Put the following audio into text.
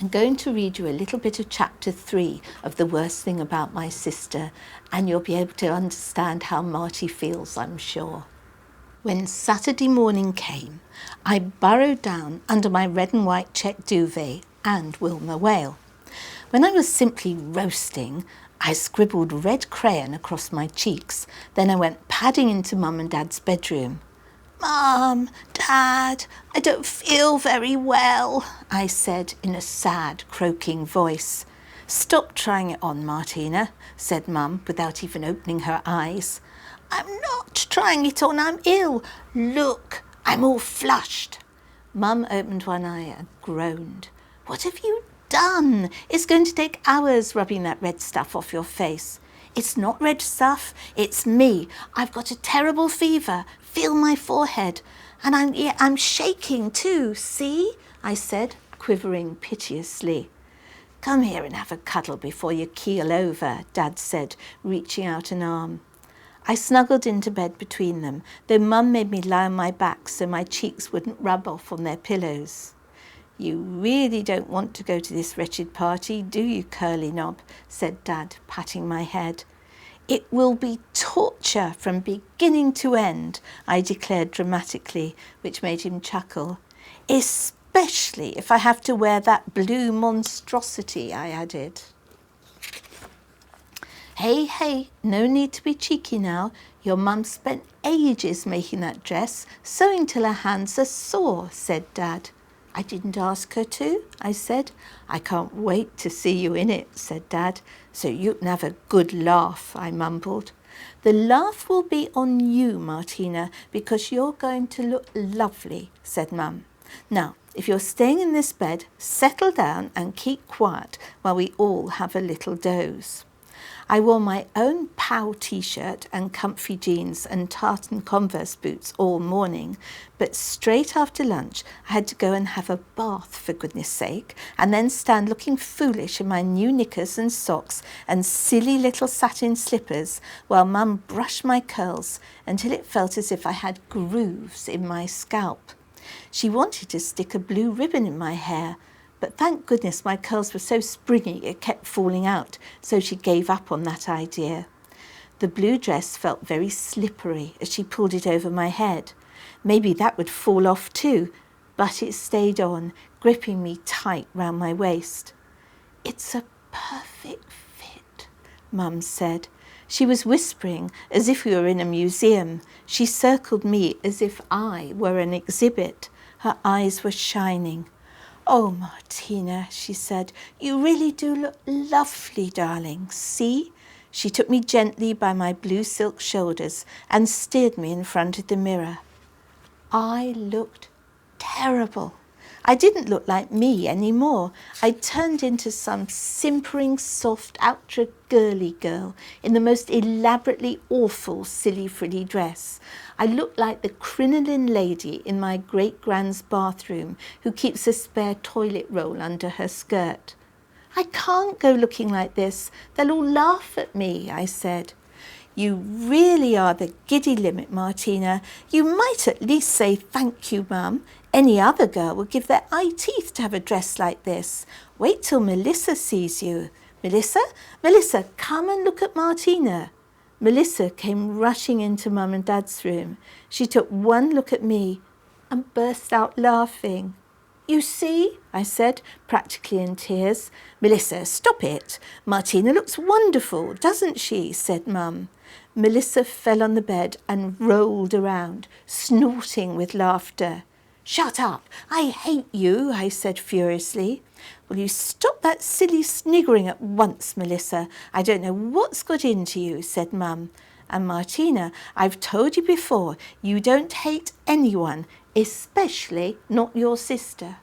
I'm going to read you a little bit of chapter 3 of The Worst Thing About My Sister, and you'll be able to understand how Marty feels, I'm sure. When Saturday morning came, I burrowed down under my red and white check duvet and Wilma Whale. When I was simply roasting, I scribbled red crayon across my cheeks. Then I went padding into Mum and Dad's bedroom. "Mum, Dad, I don't feel very well," I said in a sad, croaking voice. "Stop trying it on, Martina," said Mum without even opening her eyes. "I'm not trying it on, I'm ill. Look, I'm all flushed." Mum opened one eye and groaned. "What have you done? It's going to take hours rubbing that red stuff off your face." "It's not red stuff, it's me. I've got a terrible fever. Feel my forehead. And I'm shaking too, see?" I said, quivering piteously. "Come here and have a cuddle before you keel over," Dad said, reaching out an arm. I snuggled into bed between them, though Mum made me lie on my back so my cheeks wouldn't rub off on their pillows. "You really don't want to go to this wretched party, do you, Curly Knob?" said Dad, patting my head. "It will be torture from beginning to end," I declared dramatically, which made him chuckle. "Especially if I have to wear that blue monstrosity," I added. Hey, no need to be cheeky now. Your mum spent ages making that dress, sewing till her hands are sore," said Dad. "I didn't ask her to," I said. "I can't wait to see you in it," said Dad. "So you can have a good laugh," I mumbled. "The laugh will be on you, Martina, because you're going to look lovely," said Mum. "Now, if you're staying in this bed, settle down and keep quiet while we all have a little doze." I wore my own POW t-shirt and comfy jeans and tartan Converse boots all morning, but straight after lunch I had to go and have a bath, for goodness sake, and then stand looking foolish in my new knickers and socks and silly little satin slippers while Mum brushed my curls until it felt as if I had grooves in my scalp. She wanted to stick a blue ribbon in my hair, but thank goodness my curls were so springy it kept falling out, so she gave up on that idea. The blue dress felt very slippery as she pulled it over my head. Maybe that would fall off too, but it stayed on, gripping me tight round my waist. "It's a perfect fit," Mum said. She was whispering as if we were in a museum. She circled me as if I were an exhibit. Her eyes were shining. "Oh, Martina," she said, "you really do look lovely, darling. See?" She took me gently by my blue silk shoulders and steered me in front of the mirror. I looked terrible. I didn't look like me anymore. I turned into some simpering, soft, ultra-girly girl in the most elaborately awful, silly, frilly dress. I looked like the crinoline lady in my great-grand's bathroom who keeps a spare toilet roll under her skirt. "I can't go looking like this. They'll all laugh at me," I said. "You really are the giddy limit, Martina. You might at least say thank you, Mum. Any other girl would give their eye teeth to have a dress like this. Wait till Melissa sees you. Melissa, come and look at Martina." Melissa came rushing into Mum and Dad's room. She took one look at me and burst out laughing. "You see," I said, practically in tears. "Melissa, stop it. Martina looks wonderful, doesn't she?" said Mum. Melissa fell on the bed and rolled around, snorting with laughter. "Shut up! I hate you," I said furiously. "Will you stop that silly sniggering at once, Melissa? I don't know what's got into you," said Mum. "And Martina, I've told you before, you don't hate anyone, especially not your sister."